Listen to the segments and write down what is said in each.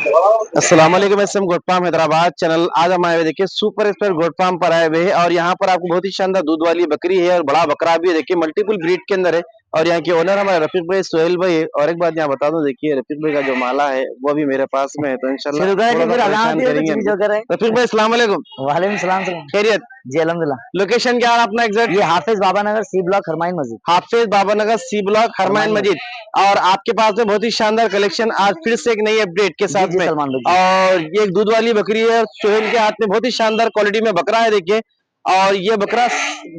अस्सलाम वालेकुम, SM goat farm Hyderabad channel. आज हम आए हुए देखिए सुपर एक्सपर्ट गोट फार्म पर आए हुए हैं और यहाँ पर आपको बहुत ही शानदार दूध वाली बकरी है और बड़ा बकरा भी है। देखिए मल्टीपल ब्रीड के अंदर है और यहाँ के ओनर हमारे रफीक भाई सोहेल भाई है। और एक बात यहाँ बता दूं, देखिए रफीक भाई का जो माला है वो अभी मेरे पास में है, तो इंशाल्लाह थोड़ा सा परेशान करेंगे इनको। रफीक भाई अस्सलाम वालेकुम। वालेकुम सलाम। खैरियत जी अल्हम्दुलिल्लाह। लोकेशन क्या है अपना एग्जैक्ट? ये हाफिज Baba Nagar C block Hermione मस्जिद। हाफिज Baba Nagar C block Hermione मस्जिद। और आपके पास में बहुत ही शानदार कलेक्शन आज फिर से एक नई अपडेट के साथ में। और ये एक दूध वाली बकरी है, सोहेल के हाथ में बहुत ही शानदार क्वालिटी में बकरा है देखिए। और ये बकरा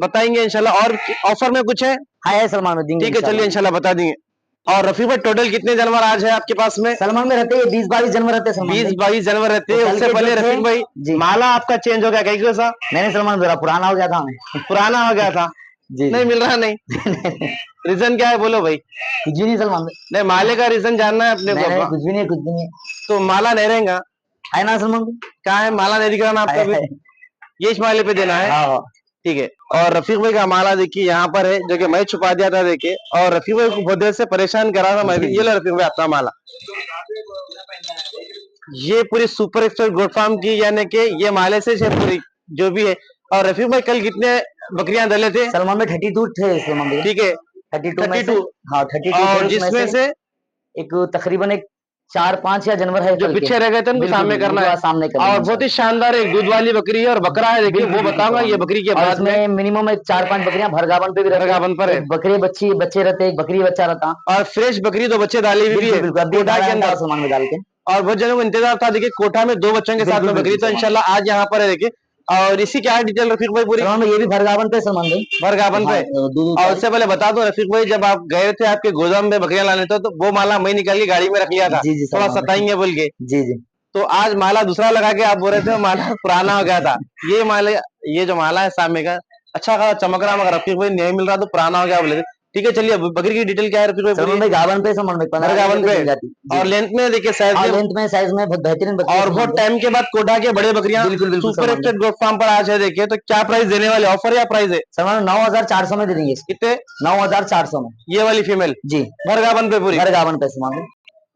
बताएंगे इंशाल्लाह। और ऑफर में कुछ है? है सलमान में, ठीक है, चलिए इंशाल्लाह बता देंगे। और रफीक भाई टोटल कितने जानवर आज है आपके पास में? सलमान में रहते हैं 20-22 जानवर रहते हैं। 20-22 जानवर रहते हैं। उससे पहले रफीक भाई माला आपका चेंज हो गया क्या? कैसा? नहीं सलमान, मेरा पुराना हो गया था। पुराना हो गया था जी। नहीं मिल रहा नहीं रीजन क्या है बोलो भाई? कुछ भी नहीं सलमान, नहीं माले का रीजन जानना है अपने को। कुछ भी नहीं, कुछ भी नहीं। तो माला नहीं रहेगा है ना सलमान? क्या है माला नहीं दिख रहा ना आपका भी? ये इस माले पे देना है, ठीक है। और रफीक भाई का माला देखिए यहाँ पर है, जो कि मैं छुपा दिया था देखिए। और रफीक भाई को बहुत देर से परेशान करा था मैं भी। ये लो रफीक भाई अपना माला, ये पूरी सुपर एक्सपर्ट गोट फार्म की, यानी कि ये माले से पूरी जो भी है। और रफीक भाई कल कितने बकरियां दले थे? सलमान में 32 थे सलमान भाई। ठीक है 32। हाँ 32। और जिसमें से एक तकरीबन एक 4-5 या जानवर है जो पीछे रह गए थे उनको सामने करना है। सामने करना और बहुत ही शानदार एक दूध वाली बकरी है और बकरा है देखिए, वो बताऊंगा ये बकरी के बाद में। मिनिमम एक 4-5 बकरियां भरगावन पे भी रहती हैं। भरगावन पर है, बकरी बच्चे रहते हैं, एक बकरी बच्चा रहता। और फ्रेश बकरी 2 बच्चे डाली हुई है कोटा के अंदर सामान में डाल के। और बहुत जनों को इंतजार था देखिए कोटा में 2 बच्चों के साथ में बकरी, तो इंशाल्लाह आज यहाँ पर है देखिए। और इसी क्या है डिटेल रफीक भाई पूरी? ये भी भरगावन पे सामान भाई, भरगावन पे। और उससे पहले बता दो रफीक भाई, जब आप गए थे आपके गोदाम में बकरियां लाने थे, तो वो माला मैं निकाल के गाड़ी में रख लिया था, थोड़ा सताएंगे बोल के। जी। तो आज माला दूसरा लगा के आप बोल रहे थे माला पुराना हो गया था। ये माला, ये जो माला है सामने का अच्छा खासा चमक रहा, मगर रफीक भाई नहीं मिल रहा तो पुराना हो गया बोले। ठीक है चलिए, बकरी की डिटेल क्या है रफीक भाई? गावन पे समझ में 15 पे। और लेंथ में देखिए साइज में बहुत बेहतरीन और बहुत टाइम के बाद कोटा के बड़े बकरियां सुपर एक्सपर्ट गोट फार्म पर आज है देखिए। तो क्या प्राइस देने वाले, ऑफर या प्राइस है? सर 9,400 में दे देंगे। कितने? 9,400 में ये वाली फीमेल जी, भरगावन पे पूरी भरगावन पे सामान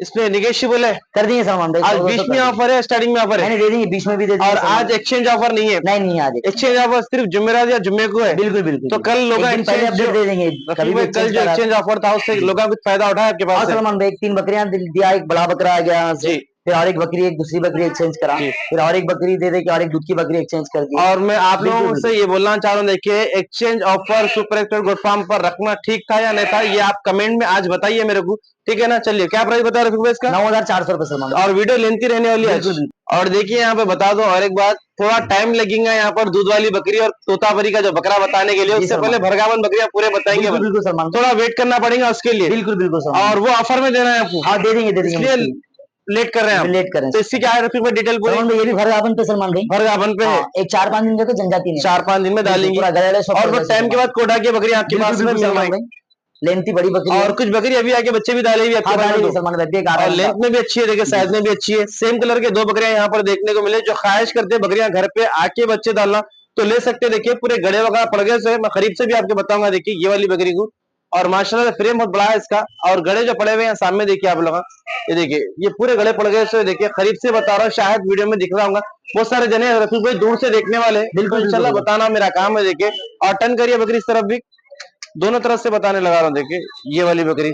इसमें निगेशियबल है, कर देंगे सामान भाई। आज बीच में ऑफर है, स्टार्टिंग में ऑफर है? दे देंगे, बीच में भी दे देंगे। और आज एक्सचेंज ऑफर नहीं है? नहीं आज एक्सचेंज ऑफर सिर्फ जुमेरात या जुम्मे को है। बिल्कुल। तो कल लोग पहले अपडेट दे देंगे। कल जो एक्सचेंज ऑफर था उससे लोगों कुछ फायदा उठाया आपके पास? सलमान भाई 3 बकरियां दिया, एक बड़ा बकरा आ गया जी, फिर और एक बकरी, एक दूसरी बकरी एक्सचेंज करा, फिर और एक बकरी दे दे के और एक दूध की बकरी एक्सचेंज कर दी। और मैं आप लोगों से ये बोलना चाह रहा हूँ, देखिए exchange offer super expert goat farm पर रखना ठीक था या नहीं था, ये आप कमेंट में आज बताइए मेरे को, ठीक है ना। चलिए क्या प्राइस बता रहे रफीक इसका? 9,400 रुपए सलमान। और वीडियो लेंथी रहने वाली है। और देखिए यहाँ पे बता दो और एक बात, थोड़ा टाइम लगेगा यहाँ पर दूध वाली बकरी और तोतापरी का जो बकरा बताने के लिए। उससे पहले भरगावन बकरियां पूरे बताएंगे, बिल्कुल सलमान, थोड़ा वेट करना पड़ेगा उसके लिए। बिल्कुल और वो ऑफर में देना है आपको? हाँ दे देंगे। लेट कर रहे हैं, लेट कर रहे हैं तो इससे क्या है रफीक भाई डिटेल पूरी? ये भी भरगावन पे सलमान भाई, भरगावन पे है। एक 4-5 दिन तो जनजाति नहीं, 4-5 दिन में डालेंगे। और वो टाइम के बाद कोटा की बकरी आपके पास में मिल रही, लेंथी बड़ी बकरी। और कुछ बकरी अभी आके बच्चे भी डाले हुए आपके पास, और लेंथ में भी अच्छी है, देखिए साइज में भी अच्छी है। सेम कलर के 2 बकरियां यहाँ पर देखने को मिले। जो ख्वाहिश करते हैं बकरियां घर पे आके बच्चे डालना तो ले सकते हैं। देखिए पूरे गड़े वगैरह पड़ गए से मैं करीब से भी आपको बताऊंगा। देखिए ये वाली बकरी को, और माशाल्लाह फ्रेम बहुत बड़ा है इसका, और गड़े जो पड़े हुए हैं सामने देखिए आप लोग, ये देखिए ये पूरे गड़े पड़ गए से। देखिए करीब से बता रहा हूँ, शायद वीडियो में दिख रहा होगा। बहुत सारे जने रफीक भाई दूर से देखने वाले, बिल्कुल इंशाल्लाह बताना मेरा काम है। देखिए और टर्न करिए बकरी इस तरफ भी, दोनों तरफ से बताने लगा रहा हूँ। देखिए ये वाली बकरी।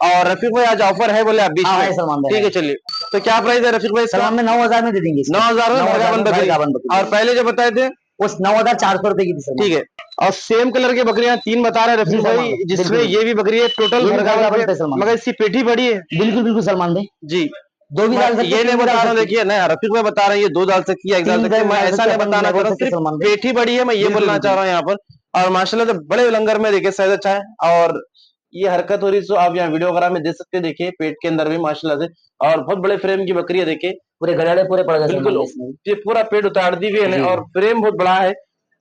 और रफीक भाई आज ऑफर है बोले आप बीच में, ठीक है चलिए। तो क्या प्राइस है रफीक भाई? सलमान में 9,000 में दे देंगे। 9,000 में भरगावन बकरी। और पहले जो बताए थे उस 9,400 रुपए की थी, ठीक है। और सेम कलर की बकरियां 3 बता रहे रफीक भाई, जिसमें ये भी बकरी है टोटल भरगावन पे, मगर इसकी पेटी बड़ी है। बिल्कुल सलमान भाई जी, 2 भी डाल सकते, ये नहीं बता रहा हूँ। देखिए नहीं रफीक भाई बता रहे हैं ये 2 डाल सकती है, 1 डाल सकती है, मैं ऐसा नहीं बताना चाह रहा, सिर्फ पेटी बड़ी है, मैं ये बोलना चाह रहा हूँ यहाँ पर। और माशाल्लाह तो बड़े लंगर में देखिए साइज अच्छा है। और ये हरकत हो रही तो आप यहाँ वीडियो वगैरह में देख सकते हैं। देखिए पेट के अंदर भी माशाल्लाह से, और बहुत बड़े फ्रेम की बकरी है। देखिए पूरे गड़ाड़े पूरे पड़ गए, बिल्कुल ये पूरा पेट उतार दी भी है और फ्रेम बहुत बड़ा है।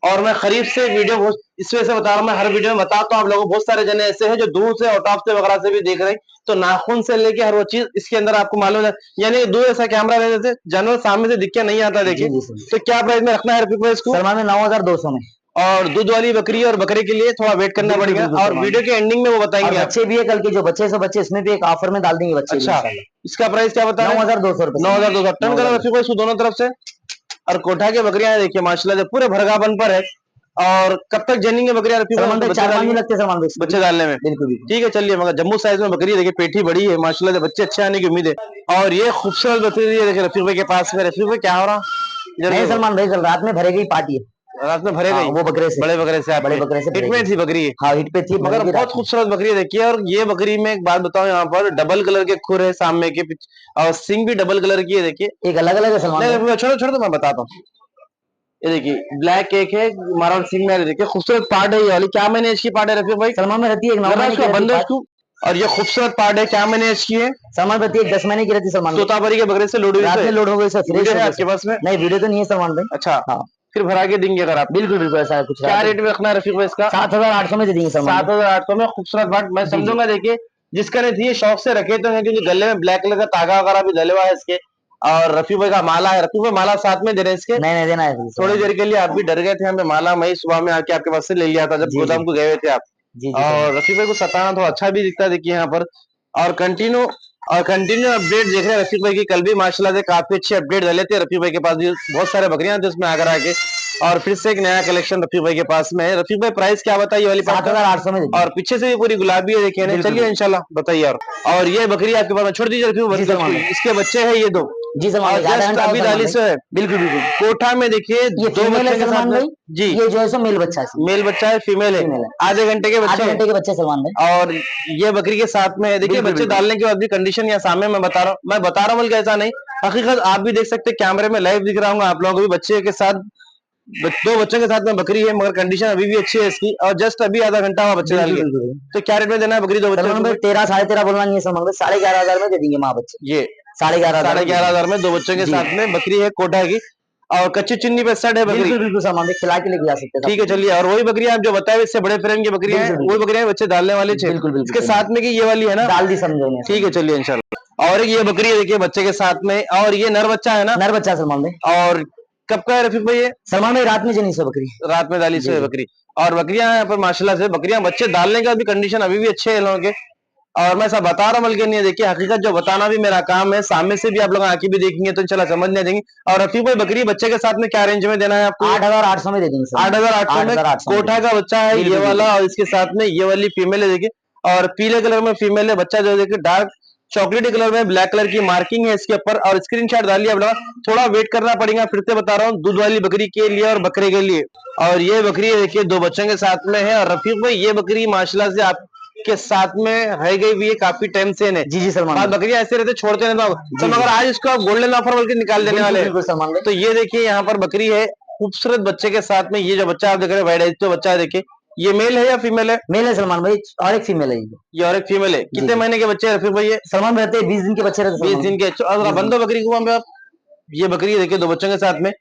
और मैं करीब से वीडियो इस वजह से बता रहा हूँ, मैं हर वीडियो में बताता हूँ आप लोगों को। बहुत सारे जने ऐसे हैं जो दूर से आउट ऑफ से वगैरह से भी देख रहे हैं, तो नाखून से लेके हर वो चीज इसके अंदर आपको मालूम है। यानी दूर ऐसा कैमरा रहने से जानवर सामने से दिख के नहीं आता। देखिए तो क्या प्राइस में रखना है रफीक भाई इसको? सलमान में 9,200 में। और दूध वाली बकरी और बकरे के लिए थोड़ा वेट करना बिल्कुल पड़ेगा बिल्कुल और सलमान वीडियो के एंडिंग में वो और बताएंगे आप। बच्चे भी है कल के जो बच्चे से बच्चे इसमें भी एक ऑफर में डाल देंगे बच्चे भी अच्छा, इंशाल्लाह। इसका प्राइस क्या बता रहे हैं? 9,200 रुपए 9,200 टन करो 9,200। रफीक भाई इसको दोनों तरफ से। और कोठा के बकरियां हैं देखिए माशाल्लाह से पूरे भरगापन पर है। और कब तक जनेंगे बकरियां रफीक भाई सलमान तो भाई बच्चे 4-5 डालेंगे? दिन लगते हैं सलमान भाई इसमें बच्चे डालने में बिल्कुल बिल्कुल। ठीक है चलिए, मगर जम्मू साइज में बकरी है देखिए, पेठी बड़ी है माशाल्लाह से, बच्चे अच्छे आने की उम्मीद है। और ये खूबसूरत बकरी है देखिए रफीक भाई के पास में। रफीक भाई क्या हो रहा इधर नहीं देखो, सलमान भाई कल रात में भरेगी पार्टी है। रात में भरेगा हाँ ही वो बकरे से, बड़े बकरे से बड़े आपके बकरे से हिट भरेगी। में थी बकरी है। हाँ हिट पे थी मगर भरेगी बहुत रात में। खूबसूरत बकरी है देखिए। और ये बकरी में एक बात बताऊं, यहाँ पर डबल कलर के खुर है सामने के पीछे और सिंग भी डबल कलर की है देखिए। एक अलग अलग है सलमान नहीं भाई। रफीक भाई छोड़ो छोड़ो, तो मैं बताता हूँ। ये देखिए ब्लैक एक है मारवाड़ सिंग में, देखिए खूबसूरत पार्ट है ये वाली। क्या मैंने इसकी पार्ट है रफीक भाई? सलमान में रहती है एक 9 जरा महीने की इसको रहती बंद है है इसको। और ये खूबसूरत पार्ट है, क्या मैंने इसकी है? सलमान रहती है एक 10 महीने की रहती है सलमान भाई। तोतापरी के बकरे से लोड हुई रात से में लोड हो गई सर, फ्रेश वीडियो हो है गई आपके सर। पास में? नहीं वीडियो तो नहीं है सलमान भाई। अच्छा, हाँ फिर भरा के देंगे अगर आप। बिल्कुल बिल्कुल ऐसा है कुछ क्या रेट में रखना है रफीक भाई इसका? 7,800 में दे देंगे सलमान भाई। 7,800 में खूबसूरत पार्ट मैं जी जी समझूंगा देखिए। जिसका नहीं थी शौक से रखे तो है, क्योंकि गले में ब्लैक कलर का तागा वगैरह भी डले हुआ है इसके। और रफीक भाई का माला है, रफीक भाई माला साथ में दे रहे हैं इसके। नहीं नहीं देना है फिर थोड़ी सलमान देर के लिए आप भी डर गए थे, हमें माला मैं सुबह में आके आपके पास से ले लिया था जब जी जी गोदाम को गए हुए थे आप। जी जी सलमान। और रफीक भाई को सताना थोड़ा अच्छा भी दिखता है देखिए यहाँ पर। और कंटिन्यू अपडेट देख रहे हैं रफीक भाई की। कल भी माशाल्लाह से काफी अच्छे अपडेट डाले थे रफीक भाई के पास भी, बहुत सारे बकरियां थे उसमें आकर आके। और फिर से एक नया कलेक्शन रफीक भाई के पास में है। रफीक भाई प्राइस क्या बताइए वाली पार्ट का? 7,800 में दे देंगे। और पीछे से भी पूरी गुलाबी है देखिए ना। बिल्कुल चलिए इंशाल्लाह बताइए। और ये बकरी आपके पास में छोड़ दीजिए रफीक जी सलमान भाई, भाई। इसके बच्चे हैं ये दो। जी सलमान और भाई आधा जस्ट घंटा हो अभी सलमान दाली भाई। से है बिल्कुल बिल्कुल कोठा में देखिए ये दो फीमेल है बच्चों के साथ सलमान में। भाई। जी, ये जो है सो मेल बच्चा है इसमें। मेल बच्चा है फीमेल है, फीमेल है आधे घंटे के बच्चे आधे हैं। घंटे के बच्चे सलमान भाई। और ये बकरी के साथ में है देखिए, बिल्कुल बच्चे बिल्कुल डालने के बाद भी कंडीशन या सामने मैं बता रहा हूँ बल्कि ऐसा नहीं, हकीकत आप भी देख सकते हैं, कैमरे में लाइव दिख रहा हूँ आप लोगों को भी। बच्चे के साथ दो बच्चों के साथ में बकरी है, मगर कंडीशन अभी भी अच्छी है इसकी। और जस्ट अभी आधा घंटा हुआ बच्चे डाल बिल्कुल के। बिल्कुल तो क्या रेट में देना है बकरी दो बच्चे सलमान भाई को? 13 13.5 बोलना नहीं है सलमान भाई। 11,500 में दे देंगे माँ बच्चे। ये 11,500 में 11,500 में दो बच्चों के जी साथ में बकरी है कोटा की। और कच्ची चुन्नी पे सेट है बकरी। बिल्कुल बिल्कुल सलमान भाई खिला के लेके जा सकते हैं ठीक है चलिए। और वही बकरियां आप जो बताए इससे बड़े फ्रेम की बकरियां हैं, बिल्कुल वही बकरियां बच्चे डालने वाले थे बिल्कुल बिल्कुल इसके बिल्कुल साथ में, कि ये वाली है ना? डाल दी समझोगे ठीक है चलिए इंशाल्लाह। और ये बकरी है देखिए बच्चे के साथ में, और ये नर बच्चा है ना? नर बच्चा सलमान भाई। और कब का है रफीक भाई ये? सलमान भाई रात में जनी से बकरी। रात में डाली जी से है जी बकरी। और बकरियां यहाँ पर माशाल्लाह से बकरियां बच्चे डालने का भी कंडीशन अभी भी अच्छे है इन लोगों के। और मैं सब बता रहा हूँ बल्कि नहीं है देखिए, हकीकत जो बताना भी मेरा काम है, सामने से भी आप लोग आके भी देखेंगे तो इंशाल्लाह समझ नहीं देंगे। और रफीक भाई बकरी बच्चे के साथ में क्या रेंज में देना है आपको? 8,800 में दे देंगे सर। 8,800 में 8,800 में कोठा का बच्चा है ये बिल्कुल वाला, बिल्कुल और इसके साथ में ये वाली फीमेल है देखिए। और पीले कलर में फीमेल है, बच्चा जो है देखिए डार्क चॉकलेटी कलर में ब्लैक कलर की मार्किंग है इसके ऊपर। और स्क्रीनशॉट डालिए आप लोग, थोड़ा वेट करना पड़ेगा। फिर से बता रहा हूँ, दूध वाली बकरी के लिए और बकरे के लिए। और ये बकरी है देखिए दो बच्चों के साथ में है। और रफीक भाई ये बकरी माशाल्लाह से आपके साथ में रह गई भी है काफी टाइम से ने। जी जी सलमान बाद भाई। बकरियां ऐसे रहते छोड़ते नहीं तो जी सब, जी मगर आज इसको आप गोल्डन ऑफर बोल के निकाल देने बिल्कुल वाले हैं। बिल्कुल सलमान भाई। तो ये देखिए यहाँ पर बकरी है खूबसूरत बच्चे के साथ में। ये जो बच्चा आप देख रहे हैं वाइट आइज तो बच्चा है देखिए, ये मेल है या फीमेल है? मेल है सलमान भाई और एक फीमेल है ये। ये और एक फीमेल है। जी कितने जी महीने के बच्चे हैं रफीक भाई ये? सलमान भाई रहते हैं 20 दिन के बच्चे रहते 20 सलमान दिन के। और 20 दिन बंदो बकरी को वहां पे आप, ये बकरी है देखिए दो बच्चों के साथ में।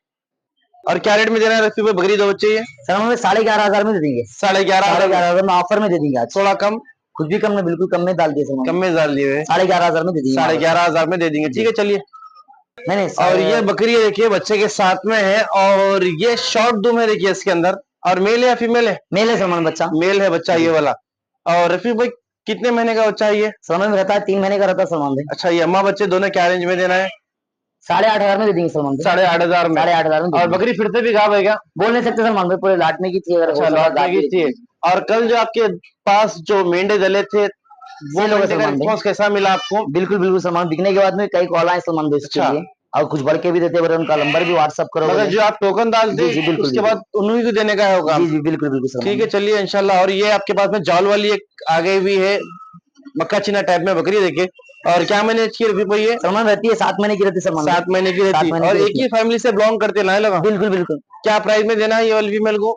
और क्या रेट में दे रहा है रफीक भाई बकरी दो बच्चे ये? सलमान भाई 11,500 में दे देंगे। 11,500 में 11,500 में ऑफर में दे देंगे आज। थोड़ा कम? कुछ भी कम में बिल्कुल कम में डाल दिए सलमान कम में डाल दिए हुए? 11,500 में दे देंगे। 11,500 में दे देंगे ठीक है चलिए। नहीं नहीं और ये बकरी है देखिए बच्चे के साथ में है। और ये शॉर्ट दुम है देखिए इसके अंदर। और मेल है या फीमेल है? मेल है सलमान बच्चा। मेल है बच्चा ये वाला। और रफीक भाई कितने महीने का बच्चा है ये? सलमान में रहता है 3 महीने का रहता है सलमान भाई। अच्छा, ये अम्मा बच्चे दोनों क्या रेंज में देना है? 8,500 में दे देंगे सलमान भाई। 8,500 में। 8,500 में दे और देंगे। बकरी फिर से भी गाँव है क्या? बोल नहीं सकते सलमान भाई, पूरे लाटने की थी अगर हो अच्छा, सका लौटने की थी। और कल जो आपके पास जो मेंढे डले थे, वो सेल हो गए मेंढे का सलमान भाई। रिस्पॉन्स कैसा मिला आपको? बिल्कुल बिल्कुल सलमान बिकने के बाद में कई कॉल आए सलमान भाई इसके अच्छा। लिए। और कुछ बढ़ के भी देते बोले, उनका नंबर भी व्हाट्सअप करो मगर बोले। जो आप टोकन डालते जी जी बिल्कुल उसके बिल्कुल। बाद उन्हीं को देने का होगा। जी जी बिल्कुल बिल्कुल सलमान ठीक है चलिए इंशाल्लाह। और ये आपके पास में जाल वाली एक आ गई हुई है मक्का चीना टाइप में बकरी देखिए। और क्या मैंने इसकी रफीक भाई ये? सलमान रहती है 7 महीने की रहती है सलमान भाई। 7 महीने की 7 रहती महीने और की एक रहती ही फैमिली से बिलोंग करते ना लगा। है। बिल्कुल बिल्कुल क्या प्राइस में देना है ये वाली फीमेल को?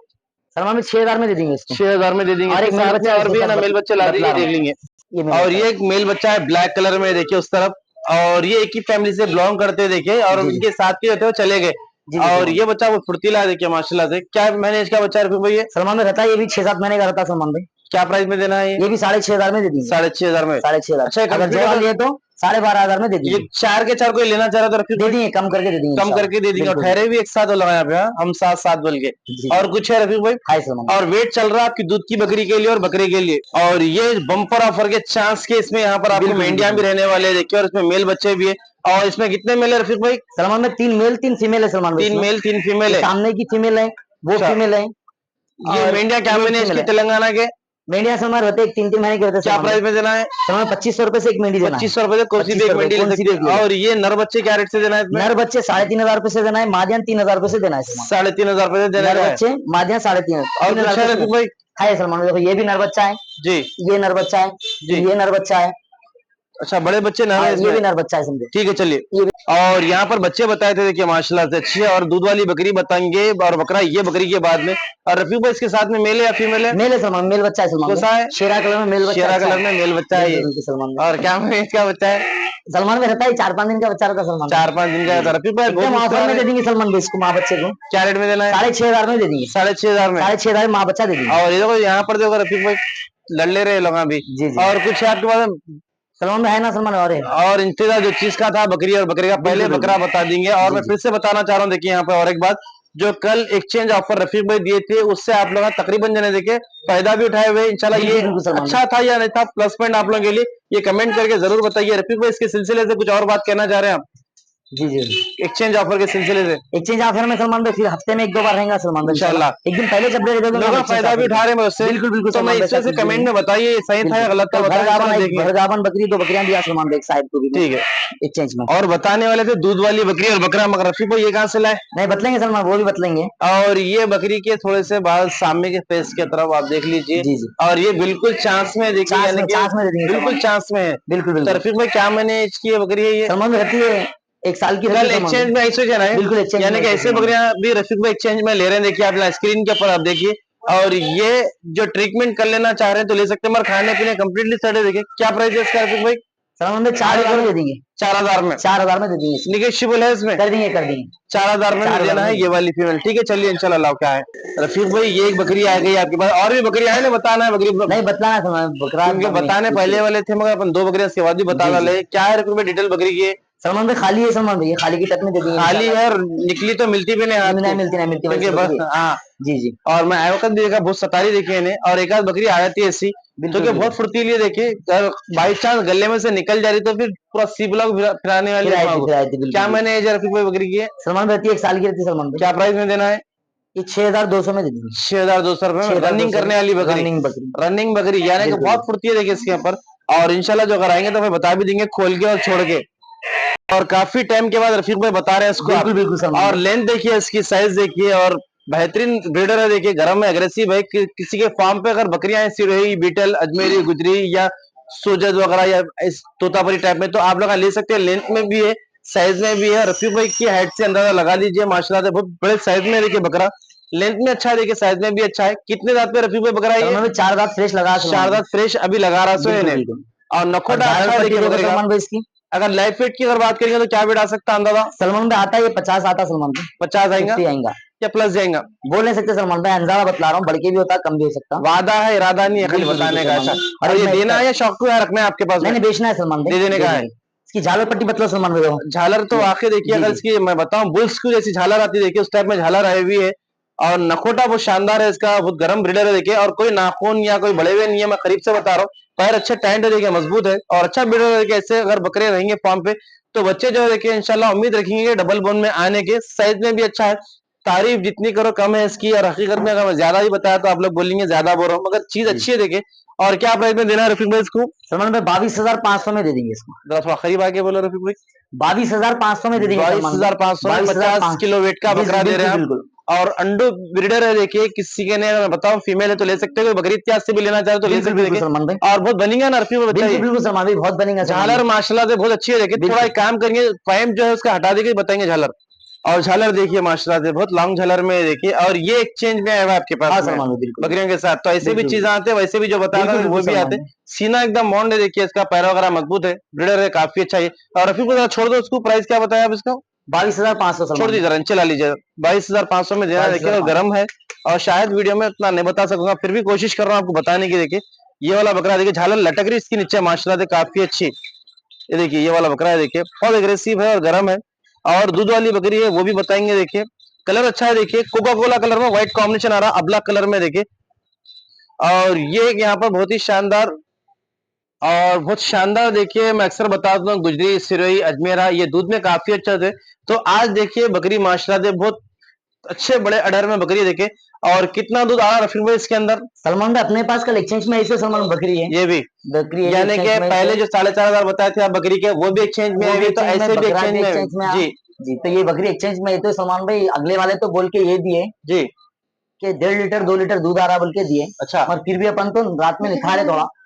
सलमान में 6,000 में दे देंगे इसको। 6,000 में दे देंगे। और एक इसके मेल साथ में बच्चा और भी है ना, मेल बच्चे ला बतला दीजिए रहा देख हूँ। लेंगे। ये मेल और बच्चा ये एक मेल बच्चा है ब्लैक कलर में देखिए उस तरफ। और ये एक ही फैमिली से बिलोंग करते हैं देखिए। और जी जी उनके साथ ही होते हुए चले गए। जी जी और सलमान ये बच्चा वो फुर्तीला है देखिए माशाल्लाह से। क्या मैंने इसका बच्चा रफीक भाई ये? सलमान में रहता है ये भी 6-7 महीने का रहता है सलमान भाई। क्या प्राइस में देना है ये भी 6,500 में दे देंगे। 6,500 में? 6,500 अच्छा, अगर कंप्लीट जय वाली है तो 12,500 में दे ये देंगे। 4 के 4 कोई लेना चाह रहा तो रफीक दे भाई देंगे, कम करके दे देंगे, कम करके दे देंगे। और ठहरे भी एक साथ हो लगा यहाँ पे, हाँ, हम साथ साथ बोल के। जी और कुछ है रफीक भाई? हाय सलमान। और वेट चल रहा है आपकी दूध की बकरी के लिए और बकरे के लिए। और ये बम्पर ऑफर के चांस के इसमें यहाँ पर आपको बिल्कुल, मेंढियां भी रहने वाले हैं, देखिए। और इसमें मेल बच्चे भी है। और इसमें कितने मेल है रफीक भाई? सलमान में 3 मेल 3 फीमेल है सलमान भाई 3 इसमें। मेल 3 फीमेल है। सामने की फीमेल है, वो अच्छा, फीमेल है, ये और मेंढिया क्या ये मैंने फीमेल इसकी है। तेलंगाना के मेंढिया सलमान रहते हैं 3-3 महीने के रहते हैं क्या सलमान भाई। प्राइस में देना है? सलमान 2500 रुपए से एक मेंढी देना है। 2500 रुपए से कोई सी भी 2500 एक रुपए मेंढी ले कौन सी सकती भी एक ले है। लो। और ये नर बच्चे क्या रेट से देना है इसमें? नर बच्चे 3,500 रुपए से देना है, मादियान 3,000 रुपए से देना है सलमान। 3,500 रुपए से देने नर का है। बच्चे मादियान 3,500 और 3,000 कुछ है रुपए रफीक से भाई? है सलमान भाई। देखो ये भी नर बच्चा है, जी ये नर बच्चा है, जी। ये नर बच्चा है, अच्छा, बड़े बच्चे नर है ये इसमें। भी नर बच्चा है समझे। ठीक है, चलिए। ये भी और यहाँ पर बच्चे बताए थे, देखिए माशाल्लाह से अच्छी है। और दूध वाली बकरी बताएंगे और बकरा ये बकरी के बाद में। और रफीक भाई इसके साथ में मेल है या फीमेल है? मेल है सलमान, मेल बच्चा है सलमान कौन सा भाई। है? शेरा कलर में मेल बच्चा शेरा अच्छा कलर है। में मेल बच्चा है बिल्कुल ये। बिल्कुल सलमान भाई। और क्या महीने का बच्चा है? सलमान में रहता है 4-5 दिन का बच्चा रहता है सलमान भाई। 4-5 दिन का जी है। जी रफीक भाई बहुत एकदम ऑफर मुस्कुरा में रहे दे हैं। देंगे सलमान भाई इसको, माँ बच्चे को क्या रेट में देना है? 6,500 में दे देंगे। 6,500 में। 6,500 माँ बच्चा दे देंगे। और ये देखो यहाँ पर देखो रफीक भाई लड़ ले रहे लोग अभी। जी जी और कुछ है आपके पास? सलमान में है ना सलमान, और है। और इंतजार जो चीज का था बकरी और बकरी का, पहले बिल्कुल बकरा बिल्कुल। बता देंगे। और जी मैं जी फिर से बताना चाह रहा हूँ, देखिए यहाँ पे और एक बात, जो कल एक्सचेंज ऑफर रफीक भाई दिए थे उससे आप लोग तकरीबन जने देखे फायदा भी उठाए हुए इंशाल्लाह। ये बिल्कुल बिल्कुल सलमान अच्छा था या नहीं था, प्लस पॉइंट आप लोगों के लिए ये कमेंट करके जरूर बताइए। रफीक भाई इसके सिलसिले से कुछ और बात कहना चाह रहे हैं आप? जी जी जी एक्सचेंज ऑफर के सिलसिले से एक्सचेंज ऑफर में सलमान भाई फिर हफ्ते में 1-2 बार रहेगा सलमान भाई इंशाल्लाह। इंशाल्लाह। एक दिन पहले जब दे देंगे लोग हम एक्सचेंज फायदा भी ऑफर उठा रहे हैं उससे। बिल्कुल बिल्कुल तो मैं सलमान भाई, इस वजह ऐसा से कुछ भी कमेंट नहीं में है। बताइए ये सही था या बिल्कुल गलत था, कल बताएं इंशाल्लाह देखेंगे। घर गावन बकरी 2 बकरियां दिया सलमान भाई साहिब को भी मैं ठीक है। एक्सचेंज में। और बताने वाले थे दूध वाली बकरी और बकरा, मगर रफीक भाई ये कहाँ से लाए? नहीं बतलेंगे सलमान, वो भी बतलेंगे। और ये बकरी के थोड़े से बाल सामने के फेस की तरफ आप देख लीजिए। जी जी और ये बिल्कुल चांस में है, देखिए, यानी कि चांस में दे देंगे बिल्कुल सलमान। चांस में है। बिल्कुल तो बिल्कुल रफीक भाई क्या मैंने इसकी ये बकरी है ये? सलमान में रहती है 1 साल की रहती कल है सलमान एक्सचेंज भाई। में ऐसे जाना है, बिल्कुल एक्सचेंज यानी में कि रहती है ऐसे सलमान भाई। बकरियां भी रफीक भाई एक्सचेंज में ले रहे हैं, देखिए आप स्क्रीन के ऊपर आप देखिए। और ये जो ट्रीटमेंट कर लेना चाह रहे हैं तो ले सकते हैं, मगर खाने पीने कम्प्लीटली सेट है। देखिए क्या प्राइस है इसका रफीक भाई? सलमान भाई 4,000 में दे देंगे। 4,000 में 4,000 में दे देंगे इसको। निगेशियबल है इसमें? कर देंगे कर देंगे। 4,000 में 4,000 देना में है दे ये वाली फीमेल। ठीक है, चलिए इंशाल्लाह अल्लाह क्या है। रफीक भाई ये एक बकरी आ गई आपके पास, और भी बकरी आए ना, बताना है बकरी नहीं बतलाना है सलमान बकरा क्योंकि बताने पहले वाले थे, मगर अपन 2 बकरियां इसके बाद भी बता जी जी डाले। क्या है रफीक भाई डिटेल बकरी की? सलमान भाई खाली है सलमान भाई, खाली की टक में दे देंगे खाली इंशाल्लाह। है और निकली तो मिलती भी नहीं हाथ नहीं को, मिलती नहीं मिलती क्योंकि वैसी बस बकरी है। हाँ। जी जी और मैं आए वक्त भी देखा बहुत सतारी देखी है इन्हें, और एक आध बकरी आ जाती है ऐसी तो बिल्कुल कि बहुत बिल्कुल फुर्तीली है। देखिए अगर बाई चांस गले में से निकल जा रही तो फिर पूरा सी ब्लॉक फिराने वाली है वहां को। फिर आती बिल्कुल क्या बिल्कुल। मैंने एज रफीक भाई बकरी की है? सलमान भाई रहती है 1 साल की रहती है सलमान भाई। क्या प्राइस में देना है? ये 6,200 में दे देंगे। 6,200 रुपए में रनिंग 6,200 करने वाली बकरी। रनिंग बकरी रनिंग बकरी यानी कि बिल्कुल बहुत फुर्ती है देखिए इसके ऊपर। और इंशाल्लाह जो अगर आएंगे तो फिर बता भी देंगे खोल के और छोड़ के। और काफी टाइम के बाद रफीक भाई बता रहे हैं इसको आप। बिल्कुल बिल्कुल सलमान और भाई। लेंथ देखिए, इसकी साइज देखिए, और बेहतरीन ब्रीडर है। देखिए गरम में अग्रेसिव है। किसी के फार्म पे अगर बकरियां ऐसी रही बीटल अजमेरी गुजरी या सोजद वगैरह या इस तोतापरी टाइप में, तो आप लोग ले सकते हैं। लेंथ में भी है, साइज में भी है। रफीक भाई की हाइट से अंदाजा लगा लीजिए, माशाल्लाह से बहुत बड़े साइज में है। देखिए बकरा लेंथ में अच्छा है, देखिए साइज में भी अच्छा है। कितने दांत पे रफीक भाई बकरा है ये? सलमान भाई 4 दांत फ्रेश लगा है सलमान 4 भाई। दांत फ्रेश अभी लगा रहा सो बिल्कुल इन्हें। बिल्कुल। और और नखोटा झालर अच्छा है पट्टी देखिए देखो बकरे का। सलमान भाई इसकी। अगर लाइफ वेट की अगर बात करेंगे तो क्या वेट आ सकता है अंदाजा? सलमान भाई आता है ये 50 आता है सलमान भाई। 50 आएगा 50 आएगा। या प्लस जाएगा? बोल नहीं सकते सलमान भाई, अंदाजा बतला रहा हूँ, बढ़ के भी होता है कम भी हो सकता है। वादा है, इरादा नहीं है खाली बिल्कुल बिल्कुल बताने का। सलमान अच्छा, भाई। और ये इसमें देना है या शौक को है रखना है आपके पास नहीं में? नहीं बेचना है सलमान भाई, दे देने का है। इसकी झालर पट्टी बतलो सलमान भाई देखो। झालर तो आखिर देखिए, जी अगर जी इसकी मैं बताऊं बुल्स की जैसी झालर आती है देखिए, उस टाइप में झालर आई हुई है। और नखोटा बहुत शानदार है इसका, बहुत गर्म ब्रीडर है देखिए। और कोई नाखून या कोई बड़े हुए नहीं है, मैं करीब से बता रहा हूँ। पैर अच्छे टाइट है देखिए, मजबूत है और अच्छा ब्रीडर है देखिए। ऐसे अगर बकरे रहेंगे फार्म पे तो बच्चे जो है देखिए इंशाल्लाह उम्मीद रखेंगे डबल बोन में आने के। साइज में भी अच्छा है। तारीफ जितनी करो कम है इसकी, और हकीकत में अगर मैं ज्यादा ही बताया तो आप लोग बोलेंगे ज्यादा बोल रहा हूँ, मगर चीज जी अच्छी है देखिए। और क्या प्राइस में देना है रफीक भाई इसको? सलमान भाई 22,500 में दे देंगे इसको। जरा थोड़ा करीब आके बोलो रफीक भाई। 22,500 में दे देंगे बाईस सलमान भाई। हजार पाँच सौ में 50 22,500 किलो वेट का जी बकरा जी दे रहे बिल्कुल हैं आप। बिल्कुल और अंडो ब्रीडर है देखिए, किसी के ने मैं बताऊं फीमेल है तो ले सकते हो, बकरी इत्यादि से भी लेना चाहे तो ले बिल्कुल सकते बिल्कुल देखिए। सलमान भाई। और बहुत बनी है नरफी में बिल्कुल बताइए। बिल्कुल सलमान भाई बहुत बनेगा सलमान झालर भाई। माशाल्लाह से बहुत अच्छी है देखिए। थोड़ा बिल्कुल एक काम करेंगे, पाइप जो है उसका हटा देके बताएंगे झालर। और झालर देखिए माशाल्लाह से बहुत लॉन्ग झालर में है देखिए। और ये एक्सचेंज में आया हुआ आपके हाँ पास में सलमान भाई बिल्कुल बकरियों के साथ, तो ऐसे भी बिल्कुल चीजें आते हैं, वैसे भी जो बता रहा बिल्कुल था बिल्कुल वो भी सलमान आते। भाई। सीना एकदम मॉन्ड है देखिए, इसका पैरा वगैरह मजबूत है, ब्रीडर है काफी अच्छा है। और रफी को छोड़ दो, उसको प्राइस क्या बताया आप इसका? 22,500 छोड़ सलमान भाई। दीजिए, रन चला लीजिए। 22,500 में देना देखिए। और 22,500 गर्म है और शायद वीडियो में उतना नहीं बता सकूंगा, फिर भी कोशिश कर रहा हूँ आपको बताने की। देखिए ये वाला बकरा देखिए, झालर लटक रही इसकी नीचे माशाल्लाह से काफी अच्छी। ये देखिए ये वाला बकरा है, देखिए बहुत एग्रेसिव है और गर्म है। और दूध वाली बकरी है वो भी बताएंगे। देखिए कलर अच्छा है, देखिए कोका कोला कलर में व्हाइट कॉम्बिनेशन आ रहा, अबला कलर में देखिए। और ये यहाँ पर बहुत ही शानदार और बहुत शानदार, देखिए मैं अक्सर बताता हूँ गुजरी, सिरोही, अजमेरा ये दूध में काफी अच्छा थे। तो आज देखिए बकरी माशाल्लाह से बहुत अच्छे बड़े अडर में बकरी देखे। और कितना दूध आ रहा रफीक भाई इसके अंदर? सलमान भाई अपने पास कल एक्सचेंज में ऐसे सलमान बकरी है, ये भी बकरी है यानी कि पहले जो 4,500 बताए थे आप बकरी के, वो भी एक्सचेंज में है, तो ऐसे भी एक्सचेंज में जी जी। तो ये बकरी एक्सचेंज में है, तो सलमान भाई अगले वाले तो बोल के ये दिए जी कि 1.5 लीटर 2 लीटर दूध आ रहा बोल के दिए। अच्छा। और फिर भी अपन तो रात में निखारे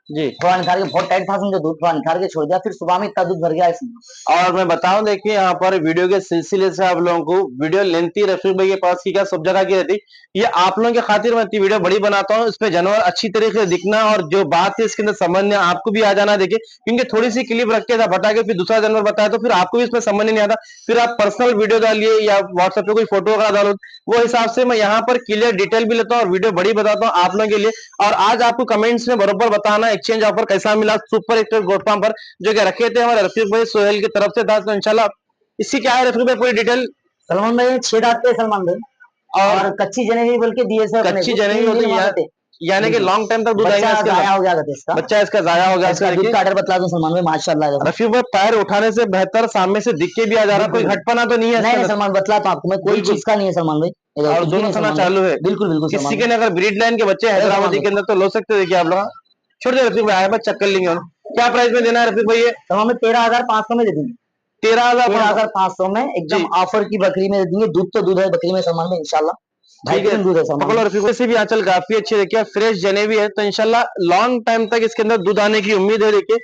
जी थोड़ा निखार के बहुत टाइट था समझो, दूध थोड़ा निखार के छोड़ दिया, फिर सुबह में इतना दूध भर गया इसमें। और मैं बताऊं देखिए यहाँ पर वीडियो के सिलसिले से आप लोगों को वीडियो लेंथी रफीक भाई के पास की क्या सब जगह की रहती, ये आप लोगों के खातिर मैं वीडियो बड़ी बनाता हूँ, इसमें जानवर अच्छी तरीके से दिखना और जो बात है इसके अंदर समझने आपको भी आ जाना। देखिए क्योंकि थोड़ी सी क्लिप रख के बता के फिर दूसरा जानवर बताया तो फिर आपको भी इसमें समझ नहीं आता, फिर आप पर्सनल वीडियो डालिए या व्हाट्सएप पे कोई फोटो वगैरह डालो, वो हिसाब से मैं यहाँ पर क्लियर डिटेल भी लेता हूँ और वीडियो बड़ी बताता हूँ आप लोगों के लिए। और आज आपको कमेंट्स में बरोबर बताना एक्सचेंज ऑफर कैसा मिला सुपर एक्सप्रेस गोट फार्म पर, जो कि रखे थे हमारे रफीक भाई सोहेल की तरफ से था। तो इंशाल्लाह इसकी क्या है रफीक भाई पूरी डिटेल? सलमान भाई 6 दांत पे सलमान भाई, और कच्ची जनेवी बोल के दिए सर, कच्ची जनेवी होती है यानी कि लॉन्ग टाइम तक दूध आएगा इसके, जाया हो गया इसका, बच्चा इसका जाया हो गया। इसका दूध का ऑर्डर बता दूं सलमान भाई माशाल्लाह रफीक भाई पैर उठाने से बेहतर सामने से दिख के भी आ जा रहा, कोई घटपना तो नहीं है? नहीं सलमान बतला तो आपको मैं, कोई चीज का नहीं है सलमान भाई, और दोनों खाना चालू है बिल्कुल बिल्कुल। किसी के अगर ब्रीड लाइन के बच्चे हैदराबादी के अंदर तो लो सकते, देखिए आप लोग छोटे रफीक भाई आए बस चेक कर लेंगे। क्या प्राइस में देना है रफीक भाई? सलमान भाई 13,500 में दे देंगे, 13,500 में एकदम ऑफर की बकरी में दे देंगे। दूध तो दूध है बकरी में सलमान में इंशाल्लाह, ठीक है। दूध है सलमान से भी आंचल काफी अच्छी देखिए, फ्रेश जनेवी है, तो इंशाल्लाह लॉन्ग टाइम तक इसके अंदर दूध आने की उम्मीद है देखिए।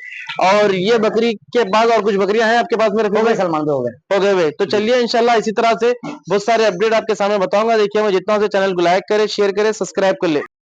और ये बकरी के बाद और कुछ बकरियां हैं आपके पास में रफीक भाई? सलमान हो गए। तो चलिए इंशाल्लाह इसी तरह से बहुत सारे अपडेट आपके सामने बताऊंगा। देखिए मैं जितना से चैनल को लाइक करे, शेयर करे, सब्सक्राइब कर ले।